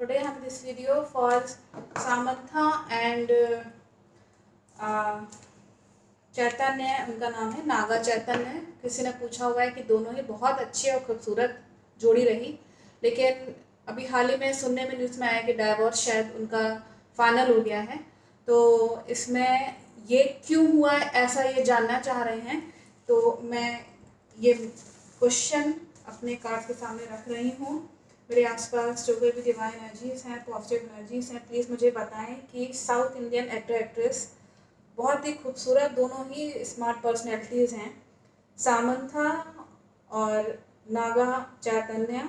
Today I have this video for Samantha and चैतन्य, उनका नाम है नागा चैतन्य। किसी ने पूछा हुआ है कि दोनों ही बहुत अच्छी और खूबसूरत जोड़ी रही, लेकिन अभी हाल ही में सुनने में न्यूज़ में आया कि डाइवोर्स शायद उनका फाइनल हो गया है। तो इसमें ये क्यों हुआ ऐसा ये जानना चाह रहे हैं, तो मैं ये क्वेश्चन अपने कार्ड के सामने रख रही हूँ। मेरे आसपास जो कोई भी डिवाइन एनर्जीज हैं, पॉजिटिव एनर्जीज हैं, प्लीज़ मुझे बताएं कि साउथ इंडियन एक्टर एक्ट्रेस बहुत ही खूबसूरत, दोनों ही स्मार्ट पर्सनैलिटीज़ हैं, सामंथा और नागा चैतन्य,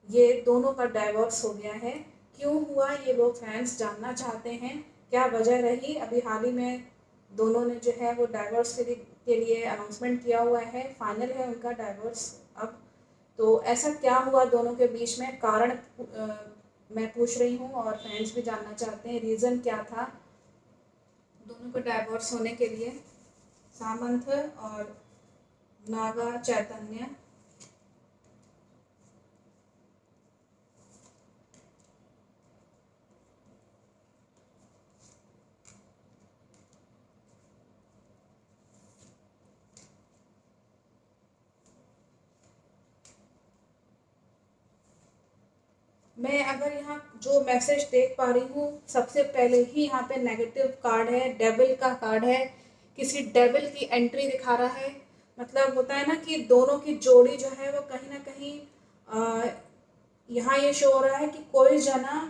ये दोनों का डाइवोर्स हो गया है। क्यों हुआ ये लोग फैंस जानना चाहते हैं, क्या वजह रही। अभी हाल ही में दोनों ने जो है वो डाइवोर्स के लिए अनाउंसमेंट किया हुआ है, फाइनल है उनका डाइवोर्स अब। तो ऐसा क्या हुआ दोनों के बीच में, कारण मैं पूछ रही हूँ और फैंस भी जानना चाहते हैं, रीज़न क्या था दोनों को डाइवोर्स होने के लिए, सामंथ और नागा चैतन्य। मैं अगर यहाँ जो मैसेज देख पा रही हूँ, सबसे पहले ही यहाँ पे नेगेटिव कार्ड है, डेविल का कार्ड है, किसी डेविल की एंट्री दिखा रहा है। मतलब होता है ना कि दोनों की जोड़ी जो है वो कहीं ना कहीं यहाँ ये शो हो रहा है कि कोई जना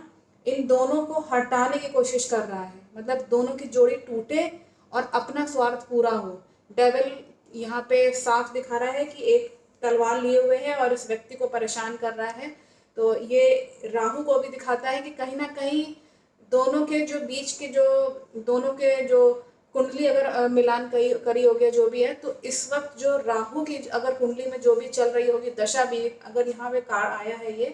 इन दोनों को हटाने की कोशिश कर रहा है, मतलब दोनों की जोड़ी टूटे और अपना स्वार्थ पूरा हो। डेविल यहाँ पे साफ दिखा रहा है कि एक तलवार लिए हुए है और इस व्यक्ति को परेशान कर रहा है। तो ये राहु को भी दिखाता है कि कहीं ना कहीं दोनों के जो बीच के जो दोनों के जो कुंडली अगर मिलान करी हो गया जो भी है, तो इस वक्त जो राहु की अगर कुंडली में जो भी चल रही होगी दशा भी, अगर यहाँ पे कार्ड आया है ये,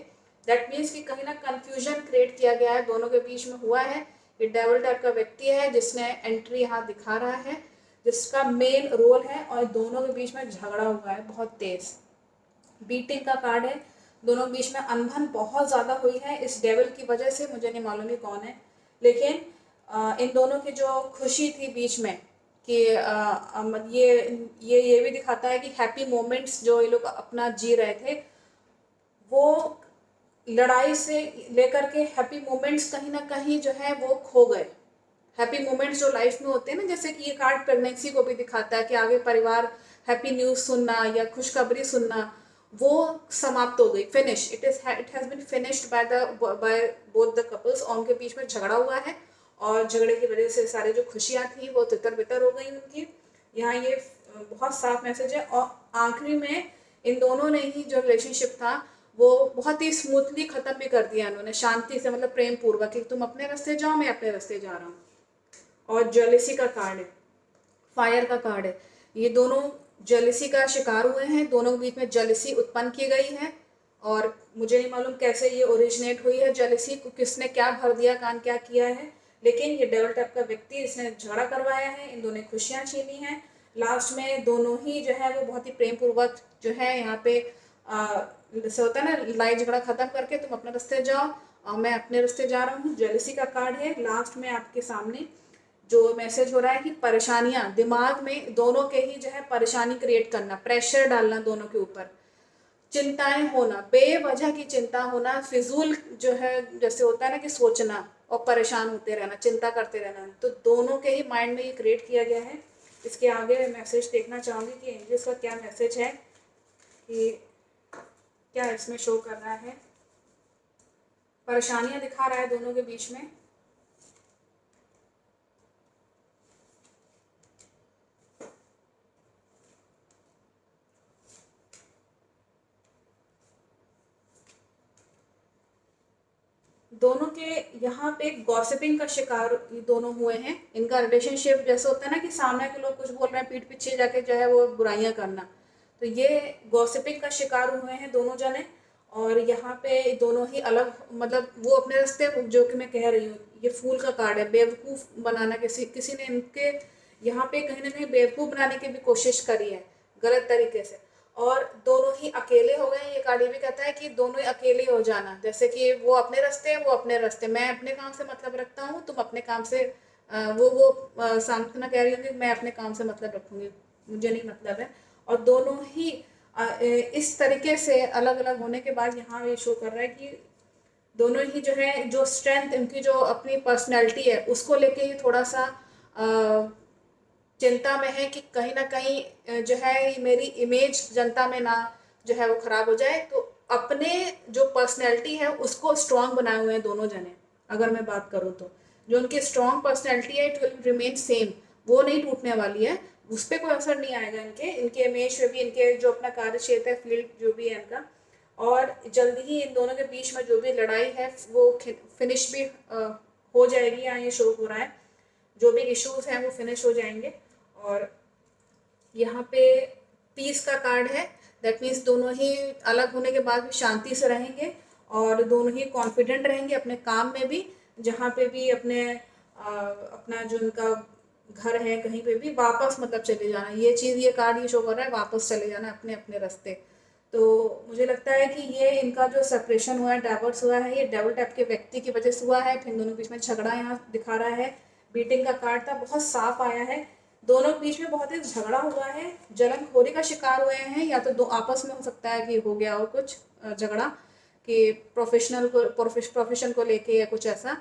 दैट मीन्स कि कहीं ना कन्फ्यूजन क्रिएट किया गया है, दोनों के बीच में हुआ है। ये डेविल टाइप का व्यक्ति है जिसने एंट्री यहाँ दिखा रहा है, जिसका मेन रोल है, और दोनों के बीच में झगड़ा हुआ है बहुत तेज। बीटिंग का कार्ड है, दोनों के बीच में अनबन बहुत ज़्यादा हुई है इस डेविल की वजह से। मुझे नहीं मालूम ये कौन है, लेकिन इन दोनों की जो खुशी थी बीच में कि ये भी दिखाता है कि हैप्पी मोमेंट्स जो ये लोग अपना जी रहे थे, वो लड़ाई से लेकर के हैप्पी मोमेंट्स कहीं ना कहीं जो है वो खो गए। हैप्पी मोमेंट्स जो लाइफ में होते हैं ना, जैसे कि ये कार्ड प्रेगनेंसी को भी दिखाता है कि आगे परिवार हैप्पी न्यूज़ सुनना या खुशखबरी सुनना, वो समाप्त हो गई, finish, it has been finished by both the couples. और उनके बीच में झगड़ा हुआ है और झगड़े की वजह से सारी जो खुशियाँ थी वो तितर बितर हो गई उनकी। यहाँ ये बहुत साफ मैसेज है। और आखिरी में इन दोनों ने ही जो रिलेशनशिप था वो बहुत ही स्मूथली ख़त्म भी कर दिया इन्होंने, शांति से, मतलब प्रेम पूर्वक कि तुम अपने रास्ते जाओ, मैं अपने रास्ते जा रहा हूँ। और जेलिसी का कार्ड है, फायर का कार्ड है, ये दोनों जेलिसी का शिकार हुए हैं, दोनों के बीच में जेलिसी उत्पन्न की गई है। और मुझे नहीं मालूम कैसे ये ओरिजिनेट हुई है जेलिसी को, किसने क्या भर दिया, कान क्या किया है, लेकिन ये डेविल टाइप का व्यक्ति, इसने झगड़ा करवाया है, इन दोनों ने खुशियाँ छीनी हैं। लास्ट में दोनों ही जो है वो बहुत ही प्रेम पूर्वक जो है यहाँ पे जैसे होता है ना, लड़ाई झगड़ा खत्म करके तुम अपने रास्ते जाओ और मैं अपने रास्ते जा रहा हूँ। जेलिसी का कार्ड है लास्ट में आपके सामने। जो मैसेज हो रहा है कि परेशानियां दिमाग में दोनों के ही जो है परेशानी क्रिएट करना, प्रेशर डालना दोनों के ऊपर, चिंताएं होना, बेवजह की चिंता होना, फिजूल जो है जैसे होता है ना कि सोचना और परेशान होते रहना, चिंता करते रहना, तो दोनों के ही माइंड में ये क्रिएट किया गया है। इसके आगे मैं मैसेज देखना चाहूँगी कि एंजल्स का क्या मैसेज है, कि क्या इसमें शो कर रहा है। परेशानियां दिखा रहा है दोनों के बीच में। दोनों के यहाँ पे गॉसिपिंग का शिकार ये दोनों हुए हैं। इनका रिलेशनशिप जैसे होता है ना कि सामने के लोग कुछ बोल रहे हैं, पीठ पीछे जाके जो है वो बुराइयां करना, तो ये गॉसिपिंग का शिकार हुए हैं दोनों जने। और यहाँ पे दोनों ही अलग, मतलब वो अपने रास्ते, जो कि मैं कह रही हूँ, ये फूल का कार्ड है, बेवकूफ़ बनाना, किसी ने इनके यहाँ पे कहीं ना कहीं बेवकूफ़ बनाने की भी कोशिश करी है गलत तरीके से। और दोनों ही अकेले हो गए। ये कार्ड ये भी कहता है कि दोनों ही अकेले हो जाना, जैसे कि वो अपने रास्ते वो अपने रास्ते, मैं अपने काम से मतलब रखता हूँ, तुम अपने काम से सांत्वना कह रही होंगी मैं अपने काम से मतलब रखूंगी, मुझे नहीं मतलब है। और दोनों ही इस तरीके से अलग अलग होने के बाद यहाँ ये शो कर रहा है कि दोनों ही जो है, जो स्ट्रेंथ इनकी जो अपनी पर्सनैलिटी है उसको लेके ही थोड़ा सा चिंता में है कि कहीं ना कहीं जो है मेरी इमेज जनता में ना जो है वो खराब हो जाए। तो अपने जो पर्सनैलिटी है उसको स्ट्रांग बनाए हुए हैं दोनों जने। अगर मैं बात करूँ तो जो उनकी स्ट्रांग पर्सनैलिटी है इट विल रिमेन सेम, वो नहीं टूटने वाली है, उस पर कोई असर नहीं आएगा इनके इमेज पे भी, इनके जो अपना कार्य क्षेत्र है, फील्ड जो भी है इनका। और जल्दी ही इन दोनों के बीच में जो भी लड़ाई है वो फिनिश भी हो जाएगी, यहाँ ये शो हो रहा है। जो भी इश्यूज हैं वो फिनिश हो जाएंगे। और यहाँ पे पीस का कार्ड है, दैट मीन्स दोनों ही अलग होने के बाद भी शांति से रहेंगे और दोनों ही कॉन्फिडेंट रहेंगे अपने काम में भी, जहाँ पे भी अपना जो उनका घर है कहीं पे भी वापस मतलब चले जाना, ये चीज़ ये कार्ड ये शो कर रहा है, वापस चले जाना अपने अपने रास्ते। तो मुझे लगता है कि ये इनका जो सेपरेशन हुआ है, डाइवर्स हुआ है, ये डेविल टाइप के व्यक्ति की वजह से हुआ है। फिर दोनों के बीच में झगड़ा यहाँ दिखा रहा है, बीटिंग का कार्ड था, बहुत साफ आया है। दोनों के बीच में बहुत ही झगड़ा हुआ है, जलनखोरी का शिकार हुए हैं, या तो दो आपस में हो सकता है कि हो गया हो कुछ झगड़ा कि प्रोफेशन को लेके या कुछ ऐसा।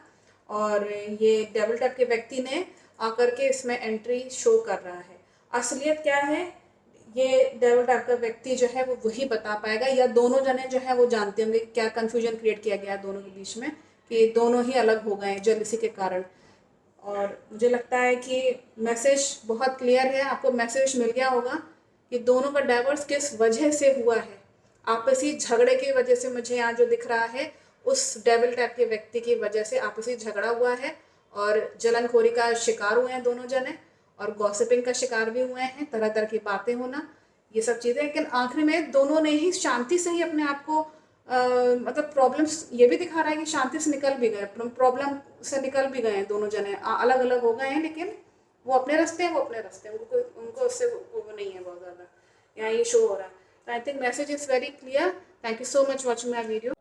और ये डेविल टाइप के व्यक्ति ने आकर के इसमें एंट्री शो कर रहा है। असलियत क्या है ये डेविल टाइप का व्यक्ति जो है वो वही बता पाएगा, या दोनों जने जो है वो जानते होंगे क्या कंफ्यूजन क्रिएट किया गया है दोनों के बीच में कि दोनों ही अलग हो गए जेलसी के कारण। और मुझे लगता है कि मैसेज बहुत क्लियर है, आपको मैसेज मिल गया होगा कि दोनों का डाइवोर्स किस वजह से हुआ है। आपसी झगड़े की वजह से मुझे यहाँ जो दिख रहा है, उस डेविल टाइप के व्यक्ति की वजह से आपसी झगड़ा हुआ है और जलनखोरी का शिकार हुए हैं दोनों जने, और गॉसिपिंग का शिकार भी हुए हैं, तरह तरह की बातें होना, ये सब चीज़ें। लेकिन आखिर में दोनों ने ही शांति से ही अपने आप को मतलब प्रॉब्लम्स ये भी दिखा रहा है कि शांति से निकल भी गए, प्रॉब्लम से निकल भी गए हैं दोनों जने, अलग अलग हो गए हैं, लेकिन वो अपने रास्ते हैं वो अपने रास्ते हैं, उनको उनको उससे वो नहीं है बहुत ज़्यादा। यहाँ ये शो हो रहा है। तो I think message is very clear. Thank you so much watching my video.